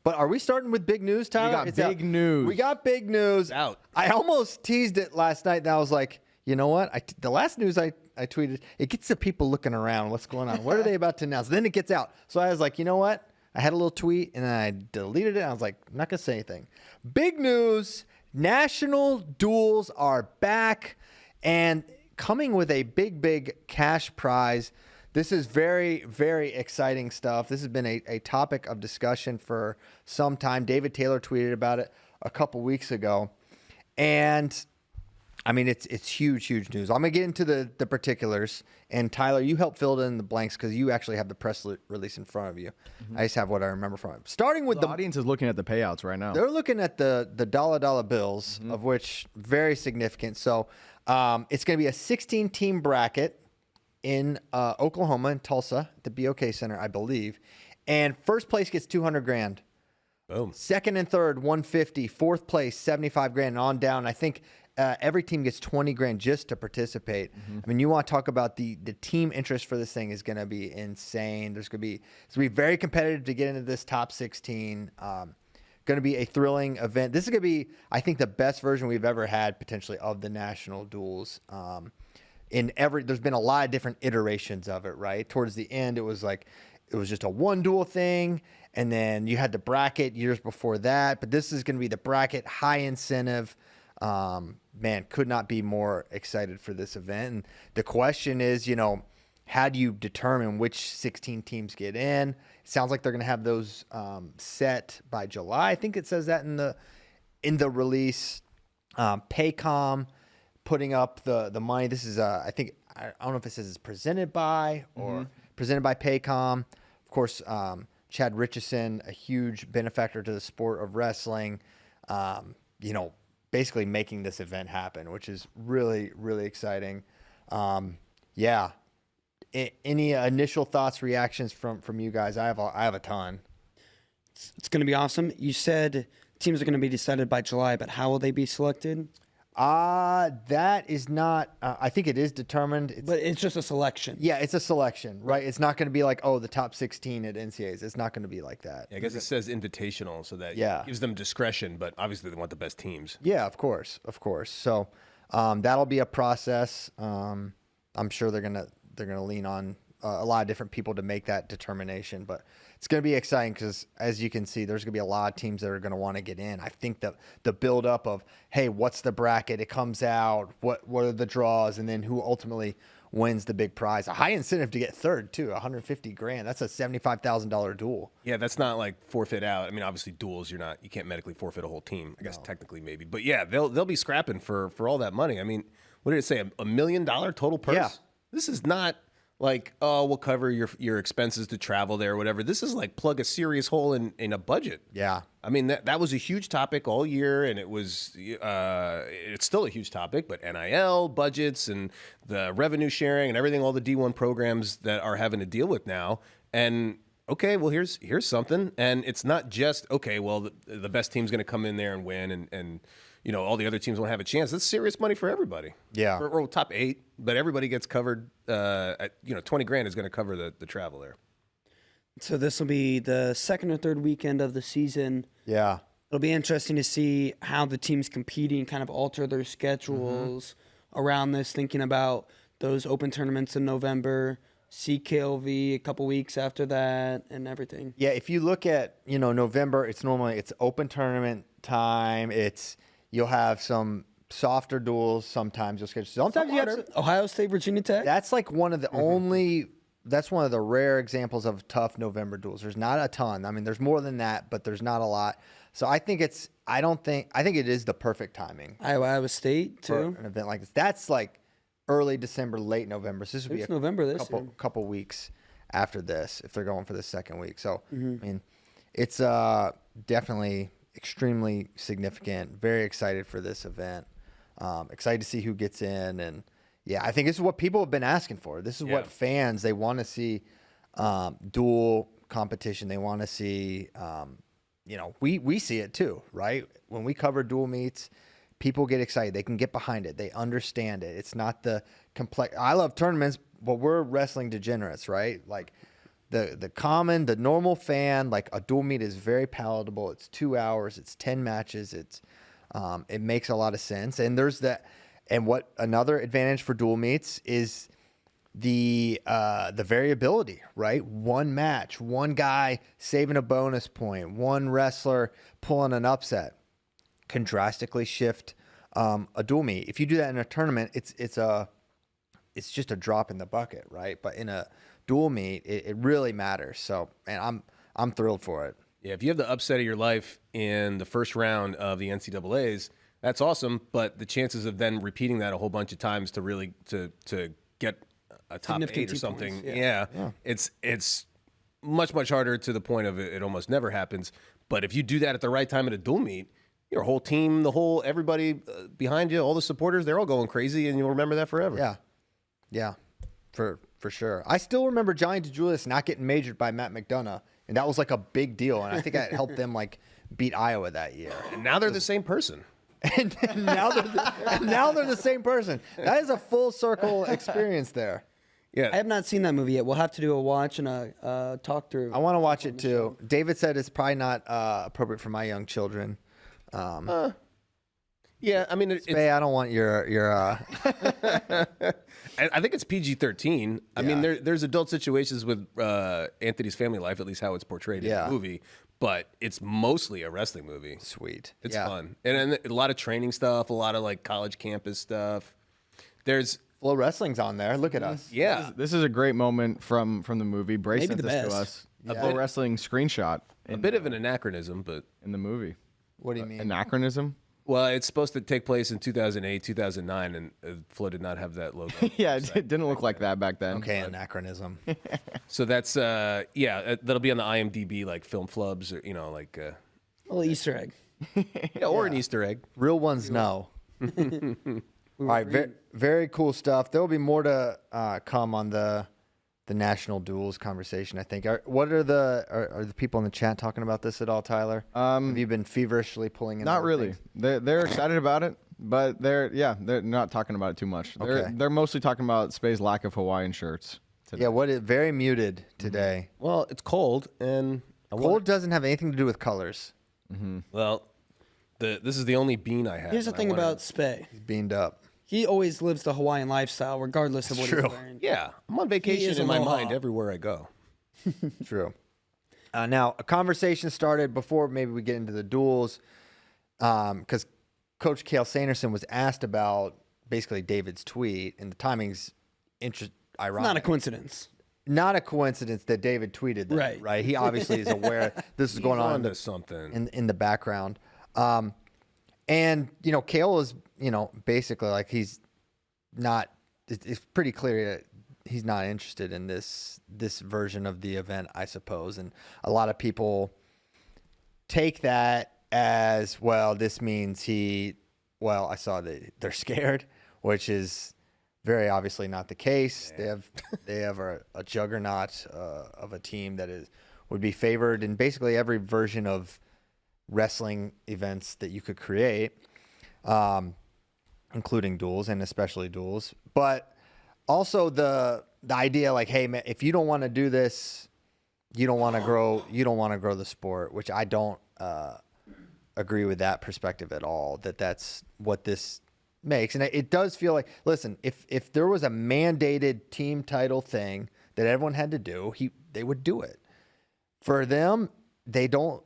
But are we starting with big news, Tyler? We got big news. We got big news. It's out. I almost teased it last night, and I was like, you know what? The last news I tweeted, it gets the people looking around. What's going on? What are they about to announce? Then it gets out. So I was like, you know what? I had a little tweet, and then I deleted it. And I was like, I'm not going to say anything. Big news. National duels are back and coming with a big cash prize. This is very, very exciting stuff. This has been a topic of discussion for some time. David Taylor tweeted about it a couple weeks ago. And I mean, it's huge news. I'm going to get into the particulars. And Tyler, you help fill in the blanks because you actually have the press release in front of you. Mm-hmm. I just have what I remember from it. Starting with the audience is looking at the payouts right now. They're looking at the dollar bills, of which very significant. So it's going to be a 16-team bracket in Oklahoma, in Tulsa, at the BOK Center, I believe. And first place gets $200,000. Boom. Second and third, $150,000. Fourth place, $75,000 and on down. I think every team gets $20,000 just to participate. I mean, you want to talk about the team interest for this thing is going to be insane. It's going to be very competitive to get into this top 16. Going to be a thrilling event. This is going to be, I think, the best version we've ever had potentially of the national duels. There's been a lot of different iterations of it, right? Towards the end, it was just a one duel thing, and then you had the bracket years before that. But this is going to be the bracket, high incentive. Man, could not be more excited for this event. And the question is, how do you determine which 16 teams get in? It sounds like they're going to have those set by July. I think it says that in the release. Paycom putting up the money. This is I don't know if it says it's presented by or presented by Paycom. Of course, Chad Richardson, a huge benefactor to the sport of wrestling. Basically making this event happen, which is really, really exciting. Yeah. Any initial thoughts, reactions from you guys? I have a ton. It's going to be awesome. You said teams are going to be decided by July, but how will they be selected? That is not. I think it is determined. But it's just a selection. Yeah, it's a selection, right? It's not going to be like, the top 16 at NCAAs. It's not going to be like that. Yeah, I guess it says invitational, so that gives them discretion, but obviously they want the best teams. Yeah, of course. So that'll be a process. I'm sure they're gonna lean on a lot of different people to make that determination, but it's going to be exciting because, as you can see, there's going to be a lot of teams that are going to want to get in. I think the buildup of, hey, what's the bracket? It comes out. What are the draws? And then who ultimately wins the big prize? A high incentive to get third, too, $150,000. That's a $75,000 duel. Yeah, that's not like forfeit out. I mean, obviously, duels, you can't medically forfeit a whole team. I guess technically maybe. But, yeah, they'll be scrapping for all that money. I mean, what did it say? $1 million total purse? Yeah. This is not like, we'll cover your expenses to travel there or whatever. This is like plug a serious hole in a budget. Yeah. I mean, that was a huge topic all year, and it's still a huge topic, but NIL, budgets, and the revenue sharing and everything, all the D1 programs that are having to deal with now. And, okay, well, here's something. And it's not just, okay, well, the best team's going to come in there and win, and all the other teams won't have a chance. That's serious money for everybody. Yeah. Or top 8, but everybody gets covered. $20,000 is going to cover the travel there. So this will be the second or third weekend of the season. Yeah. It'll be interesting to see how the teams competing kind of alter their schedules around this, thinking about those open tournaments in November, CKLV a couple weeks after that, and everything. Yeah, if you look at, November, it's open tournament time. You'll have some softer duels sometimes. Sometimes you have Ohio State, Virginia Tech. That's like one of the that's one of the rare examples of tough November duels. There's not a ton. I mean, there's more than that, but there's not a lot. So I think it is the perfect timing. Iowa State too. For an event like this. That's like early December, late November. So this would be November this couple weeks after this if they're going for the second week. So I mean, it's definitely extremely significant. Very excited for this event. Excited to see who gets in, and yeah, I think this is what people have been asking for. This is what fans, they want to see. Dual competition. They want to see. We see it too, right? When we cover dual meets, people get excited. They can get behind it. They understand it. It's not the complex. I love tournaments, but we're wrestling degenerates, right? Like, the normal fan, like a dual meet is very palatable. It's 2 hours. It's 10 matches. It makes a lot of sense. And there's that. And what another advantage for dual meets is the variability, right? One match, one guy saving a bonus point, one wrestler pulling an upset can drastically shift a dual meet. If you do that in a tournament, it's just a drop in the bucket, right? But in a dual meet, it really matters. So, and I'm thrilled for it. Yeah, if you have the upset of your life in the first round of the NCAAs, that's awesome. But the chances of then repeating that a whole bunch of times to really to get a top 8 or something, it's much harder, to the point of it almost never happens. But if you do that at the right time at a dual meet, your whole team, everybody behind you, all the supporters, they're all going crazy, and you'll remember that forever. Yeah, for sure. I still remember Johnny DeJulius not getting majored by Matt McDonough, and that was like a big deal. And I think that helped them like beat Iowa that year. And now they're the same person. and now they're the same person. That is a full circle experience there. Yeah, I have not seen that movie yet. We'll have to do a watch and a talk through. I want to watch it too. David said it's probably not appropriate for my young children. Yeah, I mean, Spay, I don't want your I think it's PG-13. I mean, there's adult situations with Anthony's family life, at least how it's portrayed in the movie, but it's mostly a wrestling movie. Sweet. It's fun. And a lot of training stuff, a lot of like college campus stuff. There's FloWrestling's on there. Look at us. Yeah. This is a great moment from the movie. Bray Maybe sent the this to best. us. A FloWrestling screenshot A bit of an anachronism, but in the movie. What do you mean? Anachronism? well, it's supposed to take place in 2008, 2009, and Flo did not have that logo. Yeah, it didn't look like that back then. Okay, anachronism. So that's that'll be on the IMDb, like film flubs, or like A little Easter egg. or an Easter egg. Real ones know. All right, very cool stuff. There will be more to come on the national duels conversation, I think. Are the people in the chat talking about this at all, Tyler? Have you been feverishly pulling in? Not other really. things? They're excited about it, but they're not talking about it too much. They're mostly talking about Spay's lack of Hawaiian shirts today. Yeah, very muted today. Well, it's cold, and Cold doesn't have anything to do with colors. Well, this is the only bean I have. Here's the thing about Spay. He's beamed up. He always lives the Hawaiian lifestyle, regardless of what he's wearing. Yeah, I'm on vacation is in my aloha. mind everywhere I go. True. Now, a conversation started before maybe we get into the duels, because Coach Cale Sanderson was asked about basically David's tweet, and the timing's ironic. Not a coincidence. Not a coincidence that David tweeted that, right? He obviously is aware this is going on Onto something. in the background. And, Cale is, basically like he's not, it's pretty clear that he's not interested in this version of the event, I suppose. And a lot of people take that as, well, this means I saw that they're scared, which is very obviously not the case. Yeah. They have a juggernaut of a team that would be favored in basically every version of wrestling events that you could create, including duels and especially duels. But also the idea, like, hey man, if you don't want to do this, you don't want to grow the sport, which I don't agree with that perspective at all. That's what this makes. And it does feel like, listen, if there was a mandated team title thing that everyone had to do, they would do it. For them, they don't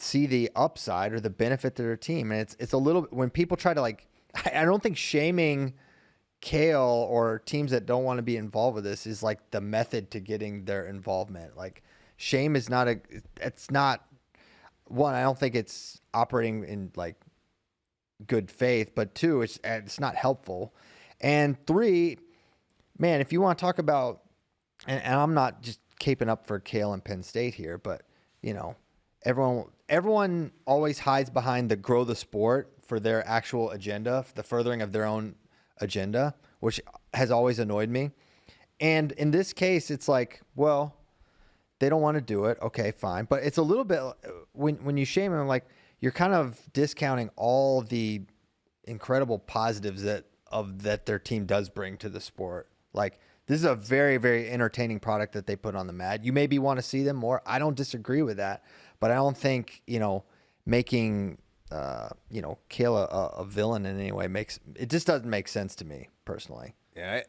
see the upside or the benefit to their team. And it's a little, when people try to, like, I don't think shaming Cale or teams that don't want to be involved with this is like the method to getting their involvement. Like, shame is not it's not one, I don't think it's operating in like good faith, but two, it's not helpful. And three, man, if you want to talk about, and I'm not just caping up for Cale and Penn State here, but everyone always hides behind the grow the sport for their actual agenda, the furthering of their own agenda, which has always annoyed me. And in this case, it's like, well, they don't want to do it. Okay, fine. But it's a little bit, when you shame them, like, you're kind of discounting all the incredible positives that their team does bring to the sport. Like, This is a very, very entertaining product that they put on the mat. You maybe want to see them more. I don't disagree with that, but I don't think, making, Kale a villain in any way it just doesn't make sense to me personally. Yeah.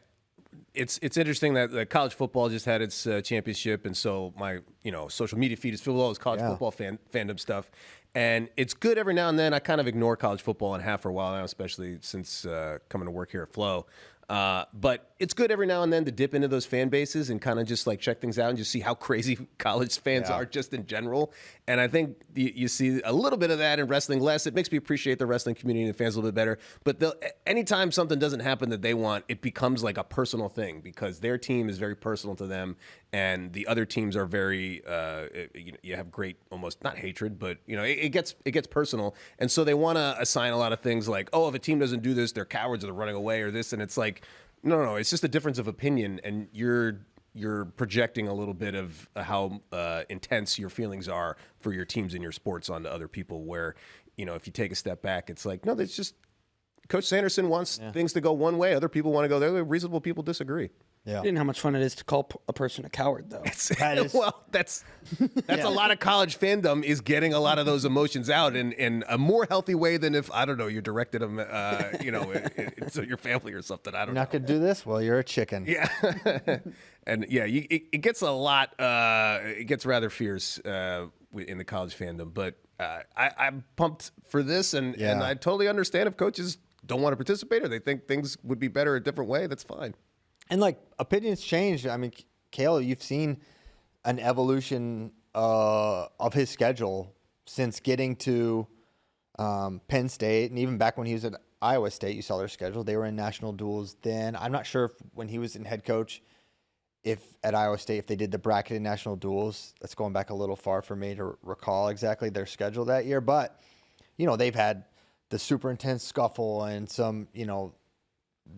It's interesting that college football just had its championship, and so my social media feed is filled with all this college football fandom stuff, and it's good every now and then. I kind of ignore college football and have for a while now, especially since coming to work here at Flow. But it's good every now and then to dip into those fan bases and kind of just like check things out and just see how crazy college fans are just in general. And I think you see a little bit of that in wrestling less. It makes me appreciate the wrestling community and the fans a little bit better. But anytime something doesn't happen that they want, it becomes like a personal thing because their team is very personal to them. And the other teams are very, you have great, almost not hatred, but it gets personal. And so they want to assign a lot of things like, oh, if a team doesn't do this, they're cowards or they're running away or this. And it's like, no, it's just a difference of opinion. And you're projecting a little bit of how intense your feelings are for your teams and your sports onto other people where, if you take a step back, it's like, no, it's just Coach Sanderson wants things to go one way. Other people want to go the other way. Reasonable people disagree. Yeah. And how much fun it is to call a person a coward, though. That's a lot of college fandom is getting a lot of those emotions out in a more healthy way than if, I don't know, you directed them, to your family or something. I don't know. Not going to do this? Well, you're a chicken. Yeah. And yeah, it gets a lot, it gets rather fierce in the college fandom. But I'm pumped for this, and I totally understand if coaches don't want to participate or they think things would be better a different way. That's fine. And opinions change. I mean, Kale, you've seen an evolution of his schedule since getting to Penn State, and even back when he was at Iowa State, you saw their schedule. They were in national duels then. I'm not sure if when he was in head coach, if at Iowa State, if they did the bracketed national duels. That's going back a little far for me to recall exactly their schedule that year. But they've had the super intense scuffle and some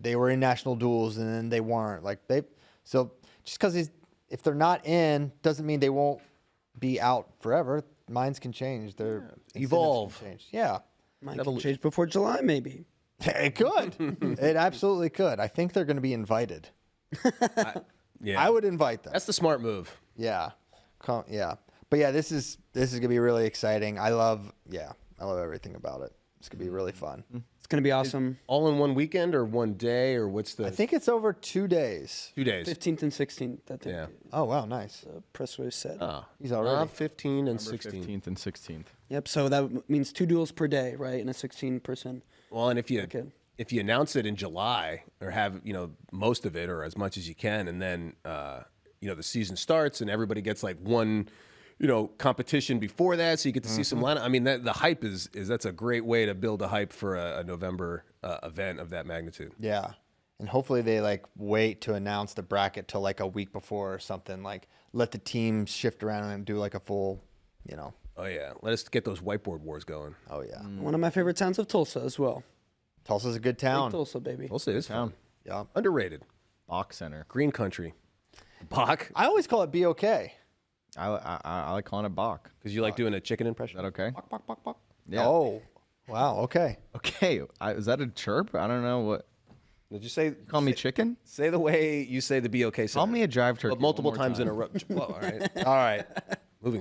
they were in national duels and then they weren't. So just because if they're not in, doesn't mean they won't be out forever. Minds can change. Their evolve. Can change. Yeah, Might can change before July, maybe. It could. It absolutely could. I think they're going to be invited. I would invite them. That's the smart move. Yeah, yeah. But yeah, this is gonna be really exciting. I love everything about it. It's gonna be really fun. It's going to be awesome. All in one weekend or one day or what's the? I think it's over 2 days. 2 days. 15th and 16th. I think. Yeah. Oh wow, nice. The press release said. Oh, He's already 15 and 16. 15th and 16th. Yep. So that means 2 duels per day, right? And a 16-person. Well, and if you announce it in July or have most of it or as much as you can, and then the season starts and everybody gets like one competition before that, so you get to see some lineup. I mean, the hype is that's a great way to build a hype for a November event of that magnitude. Yeah, and hopefully they wait to announce the bracket till a week before or something. Let the teams shift around and do a full, Oh yeah, let us get those whiteboard wars going. Oh yeah. One of my favorite towns of Tulsa as well. Tulsa's a good town. Big Tulsa, baby. Tulsa is fun. Yeah. Underrated. Bach Center. Green country. Bach. I always call it BOK. I like calling it Bach. Because you like doing a chicken impression. Is that okay? Bok, bok, bok, bok. Yeah. Oh, wow. Okay. Okay. Is that a chirp? I don't know what. Did you say? Call me chicken? Say the way you say the BOK. Call me a jive turkey. But multiple one more times time. in a row. Well, all right. All right.